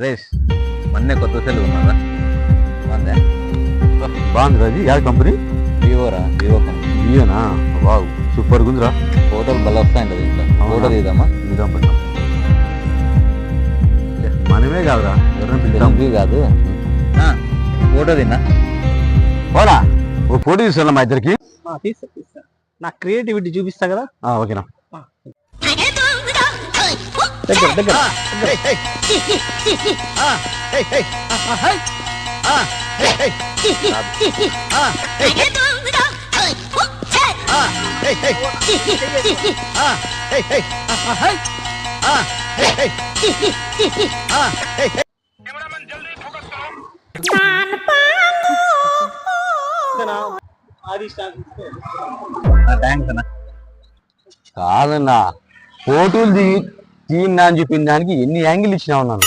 రేష్ మొన్నే కొత్త సెల్ ఉన్నారా బాగుందా? బాగుంది రాజీ. యా కంపెనీ? వివోరా, వివో కంపెనీ. వివోనా? వావ్, సూపర్ గుందిరా. ఫోటోలు బల వస్తాయండి ఇంట్లో. ఫోటో తీద్దామా? నిజాం పట్ల మనమే కాదురా, ఎవరైనా పిలుద్దాం. తెలివి కాదు. ఫోటో తిన్నా పోరా, ఓ ఫోటో తీసుకున్నా మా ఇద్దరికి. తీస్తా నా క్రియేటివిటీ చూపిస్తా కదా. ఓకేనా? దగ్గర దగ్గర థ్యాంక్స్ అన్న. కాదన్నా, ఫోటోలు తీనా అని చెప్పిన దానికి ఎన్ని యాంగిల్ ఇచ్చినావు నన్ను.